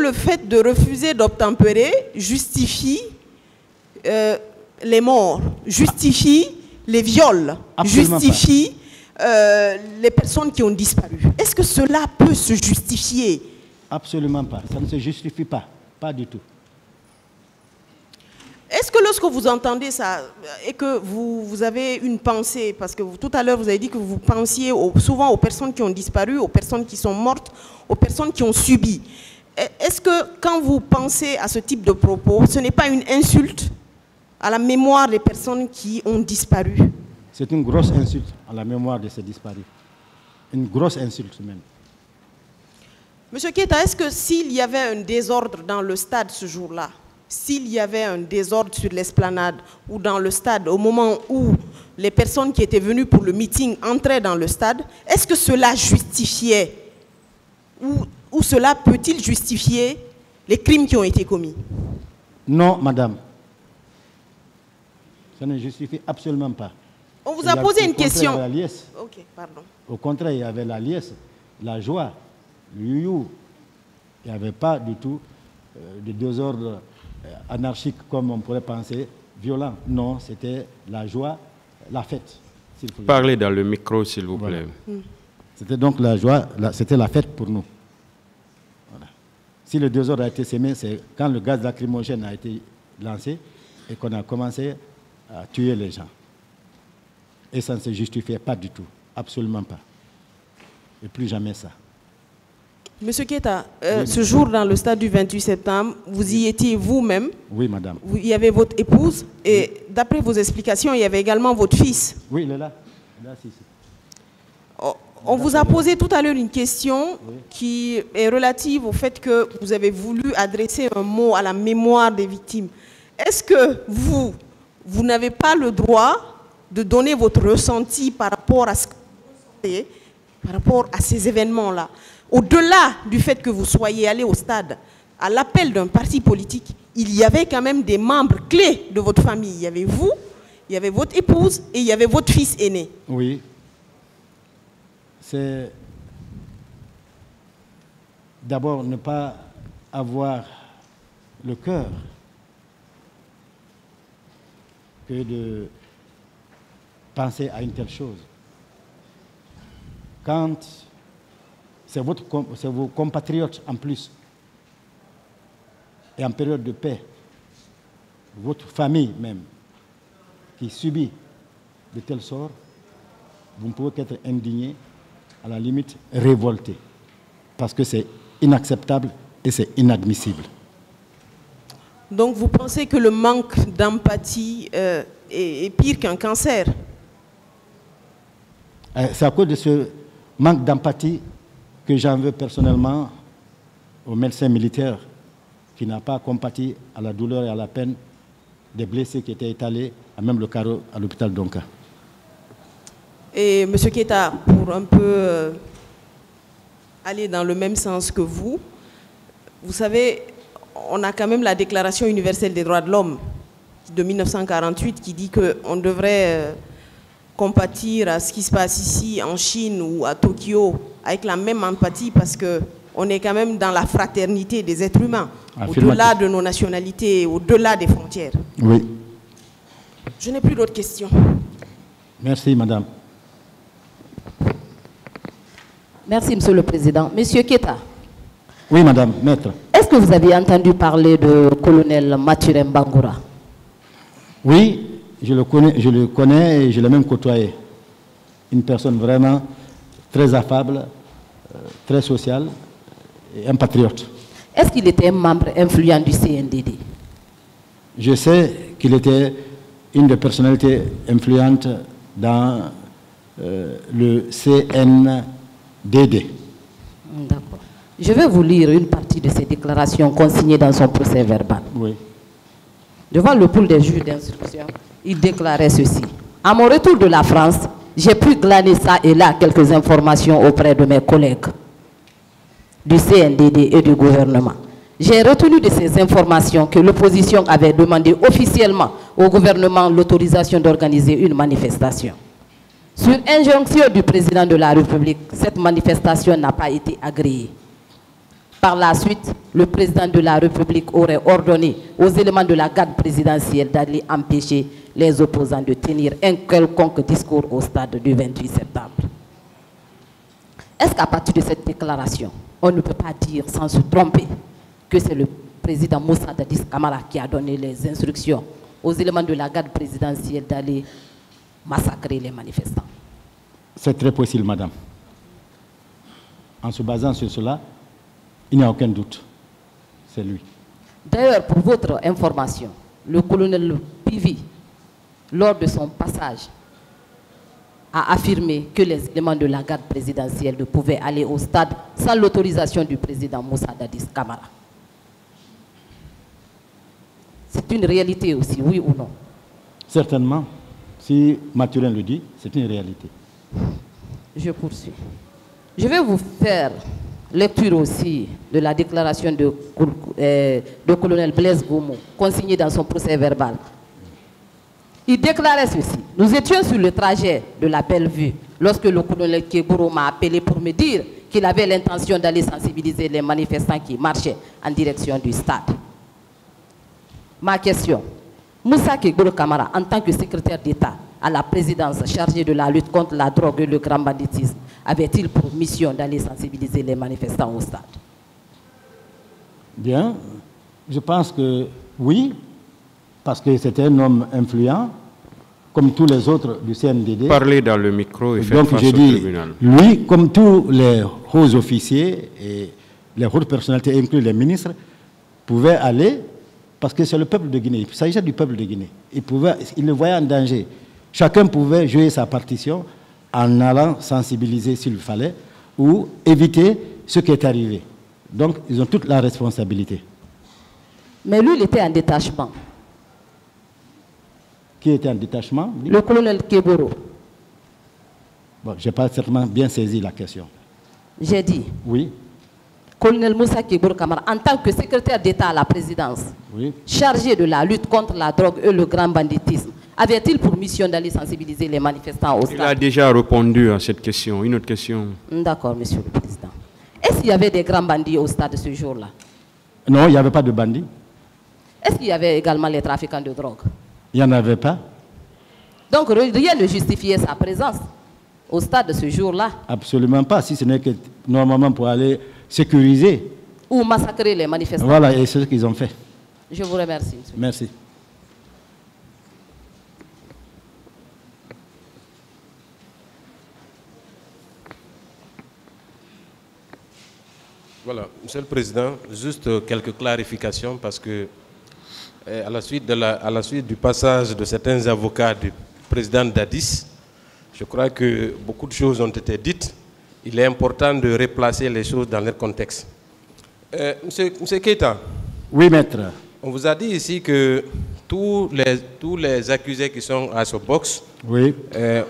le fait de refuser d'obtempérer justifie les morts, justifie les viols, Absolument justifie les personnes qui ont disparu? Est-ce que cela peut se justifier? Absolument pas. Ça ne se justifie pas. Pas du tout. Est-ce que lorsque vous entendez ça et que vous avez une pensée, parce que tout à l'heure vous avez dit que vous pensiez souvent aux personnes qui ont disparu, aux personnes qui sont mortes, aux personnes qui ont subi, est-ce que quand vous pensez à ce type de propos, ce n'est pas une insulte à la mémoire des personnes qui ont disparu? C'est une grosse insulte à la mémoire de ces disparus. Une grosse insulte même. Monsieur Keita, est-ce que s'il y avait un désordre dans le stade ce jour-là, s'il y avait un désordre sur l'esplanade ou dans le stade au moment où les personnes qui étaient venues pour le meeting entraient dans le stade, est-ce que cela justifiait ou cela peut-il justifier les crimes qui ont été commis? Non, madame. Ça ne justifie absolument pas. On vous a posé une question. Ok, pardon. Au contraire, il y avait la liesse, la joie, le you-you. Il n'y avait pas du tout de désordre anarchique comme on pourrait penser, violent. Non, c'était la joie, la fête. Parlez dans le micro, s'il vous plaît. Voilà. C'était donc la joie, c'était la fête pour nous. Voilà. Si le désordre a été sémé, c'est quand le gaz lacrymogène a été lancé et qu'on a commencé à tuer les gens. Et ça ne se justifiait pas du tout, absolument pas. Et plus jamais ça. Monsieur Keita, ce jour dans le stade du 28 septembre, vous y étiez vous-même? Oui, madame. Il y avait votre épouse et d'après vos explications, il y avait également votre fils. Oui, il est là. Si. On vous a posé tout à l'heure une question qui est relative au fait que vous avez voulu adresser un mot à la mémoire des victimes. Est-ce que vous n'avez pas le droit de donner votre ressenti par rapport à ce que vous ressentez, par rapport à ces événements-là? Au-delà du fait que vous soyez allé au stade, à l'appel d'un parti politique, il y avait quand même des membres clés de votre famille. Il y avait vous, il y avait votre épouse et il y avait votre fils aîné. Oui. C'est d'abord ne pas avoir le cœur que de penser à une telle chose. Quand c'est vos compatriotes en plus, et en période de paix, votre famille même, qui subit de tels sorts, vous ne pouvez qu'être indigné, à la limite révolté, parce que c'est inacceptable et c'est inadmissible. Donc vous pensez que le manque d'empathie est pire qu'un cancer? C'est à cause de ce manque d'empathie que j'en veux personnellement au médecin militaire qui n'a pas compati à la douleur et à la peine des blessés qui étaient étalés à même le carreau à l'hôpital Donka. Et M. Keita, pour un peu aller dans le même sens que vous savez, on a quand même la Déclaration universelle des droits de l'homme de 1948 qui dit qu'on devrait compatir à ce qui se passe ici en Chine ou à Tokyo avec la même empathie parce qu'on est quand même dans la fraternité des êtres humains, au-delà de nos nationalités, au-delà des frontières. Oui. Je n'ai plus d'autres questions. Merci, madame. Merci, Monsieur le Président. Monsieur Keita. Oui, madame, maître. Est-ce que vous avez entendu parler de colonel Mathurin Bangoura? Oui, je le connais et je l'ai même côtoyé. Une personne vraiment très affable, très sociale et un patriote. Est-ce qu'il était un membre influent du CNDD? Je sais qu'il était une des personnalités influentes dans le CNDD. D'accord. Je vais vous lire une partie de ses déclarations consignées dans son procès verbal. Oui. Devant le pool des juges d'instruction, il déclarait ceci. À mon retour de la France, j'ai pu glaner ça et là quelques informations auprès de mes collègues du CNDD et du gouvernement. J'ai retenu de ces informations que l'opposition avait demandé officiellement au gouvernement l'autorisation d'organiser une manifestation. Sur injonction du président de la République, cette manifestation n'a pas été agréée. Par la suite, le président de la République aurait ordonné aux éléments de la garde présidentielle d'aller empêcher les opposants de tenir un quelconque discours au stade du 28 septembre. Est-ce qu'à partir de cette déclaration, on ne peut pas dire sans se tromper que c'est le président Moussa Dadis Camara qui a donné les instructions aux éléments de la garde présidentielle d'aller massacrer les manifestants? C'est très possible, madame. En se basant sur cela, il n'y a aucun doute. C'est lui. D'ailleurs, pour votre information, le colonel Pivi, lors de son passage, a affirmé que les éléments de la garde présidentielle ne pouvaient aller au stade sans l'autorisation du président Moussa Dadis Camara. C'est une réalité aussi, oui ou non? Certainement. Si Mathurin le dit, c'est une réalité. Je poursuis. Je vais vous faire lecture aussi de la déclaration de colonel Blaise Goumou, consignée dans son procès verbal. Il déclarait ceci: nous étions sur le trajet de la Bellevue lorsque le colonel Kebouro m'a appelé pour me dire qu'il avait l'intention d'aller sensibiliser les manifestants qui marchaient en direction du stade. Ma question: Moussa Kebouro Camara, en tant que secrétaire d'État à la présidence chargée de la lutte contre la drogue et le grand banditisme, avait-il pour mission d'aller sensibiliser les manifestants au stade? Bien, je pense que oui, parce que c'était un homme influent, comme tous les autres du CNDD. Parlez dans le micro et faites donc face je au dis, tribunal. lui, comme tous les hauts officiers et les hautes personnalités, inclus les ministres, pouvaient aller, parce que c'est le peuple de Guinée, il s'agissait du peuple de Guinée. Il le voyait en danger. Chacun pouvait jouer sa partition en allant sensibiliser s'il fallait, ou éviter ce qui est arrivé. Donc, ils ont toute la responsabilité. Mais lui, il était en détachement. Qui était en détachement? Lui? Le colonel Kebouro. Bon, je n'ai pas certainement bien saisi la question. J'ai dit, Oui, colonel Moussa Kebouro Camara, en tant que secrétaire d'État à la présidence, oui. chargé de la lutte contre la drogue et le grand banditisme, avait-il pour mission d'aller sensibiliser les manifestants au stade? Il a déjà répondu à cette question. Une autre question. D'accord, monsieur le président. Est-ce qu'il y avait des grands bandits au stade ce jour-là? Non, il n'y avait pas de bandits. Est-ce qu'il y avait également les trafiquants de drogue? Il n'y en avait pas. Donc rien ne justifiait sa présence au stade ce jour-là? Absolument pas, si ce n'est que normalement pour aller sécuriser. Ou massacrer les manifestants? Voilà, et c'est ce qu'ils ont fait. Je vous remercie, monsieur. Merci. Voilà, Monsieur le Président, juste quelques clarifications parce que à la suite du passage de certains avocats du président Dadis, je crois que beaucoup de choses ont été dites. Il est important de replacer les choses dans leur contexte. Monsieur Keita. Oui, maître. On vous a dit ici que tous les accusés qui sont à ce box Oui.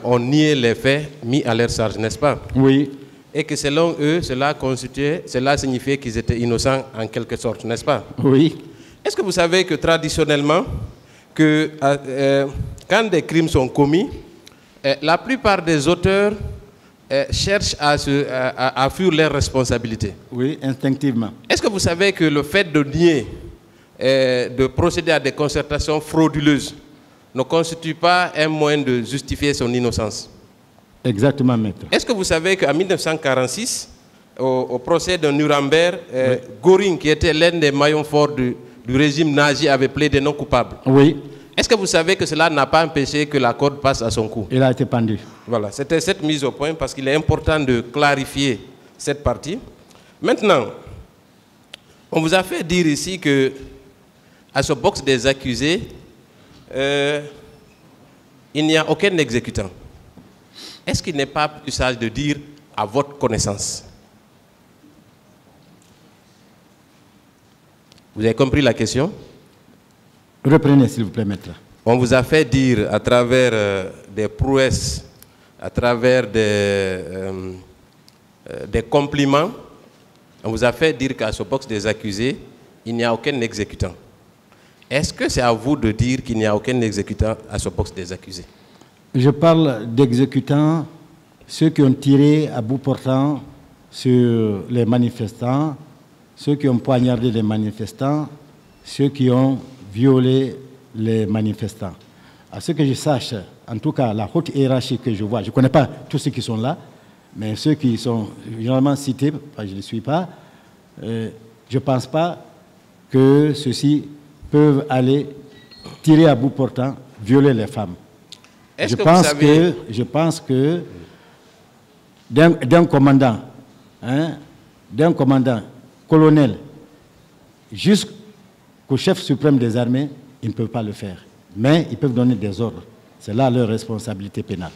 ont nié les faits mis à leur charge, n'est-ce pas? Oui. Et que selon eux, cela signifiait qu'ils étaient innocents en quelque sorte, n'est-ce pas? Oui. Est-ce que vous savez que traditionnellement, quand des crimes sont commis, la plupart des auteurs cherchent à fuir leurs responsabilités? Oui, instinctivement. Est-ce que vous savez que le fait de nier, de procéder à des concertations frauduleuses ne constitue pas un moyen de justifier son innocence? Exactement, maître. Est-ce que vous savez qu'en 1946, au procès de Nuremberg, Göring, qui était l'un des maillons forts du régime nazi, avait plaidé non coupable? Oui. Est-ce que vous savez que cela n'a pas empêché que la corde passe à son cou? Il a été pendu. Voilà, c'était cette mise au point parce qu'il est important de clarifier cette partie. Maintenant, on vous a fait dire ici que à ce box des accusés, il n'y a aucun exécutant. Est-ce qu'il n'est pas plus sage de dire à votre connaissance? Vous avez compris la question? Reprenez, s'il vous plaît, maître. On vous a fait dire à travers des prouesses, à travers des compliments, on vous a fait dire qu'à ce box des accusés, il n'y a aucun exécutant. Est-ce que c'est à vous de dire qu'il n'y a aucun exécutant à ce box des accusés? Je parle d'exécutants, ceux qui ont tiré à bout portant sur les manifestants ceux qui ont poignardé les manifestants, ceux qui ont violé les manifestants. À ce que je sache, en tout cas, la haute hiérarchie que je vois, je ne connais pas tous ceux qui sont là, mais ceux qui sont généralement cités, je ne les suis pas, je ne pense pas que ceux-ci peuvent aller tirer à bout portant, violer les femmes. Je pense que d'un commandant, colonel, jusqu'au chef suprême des armées, ils ne peuvent pas le faire. Mais ils peuvent donner des ordres. C'est là leur responsabilité pénale.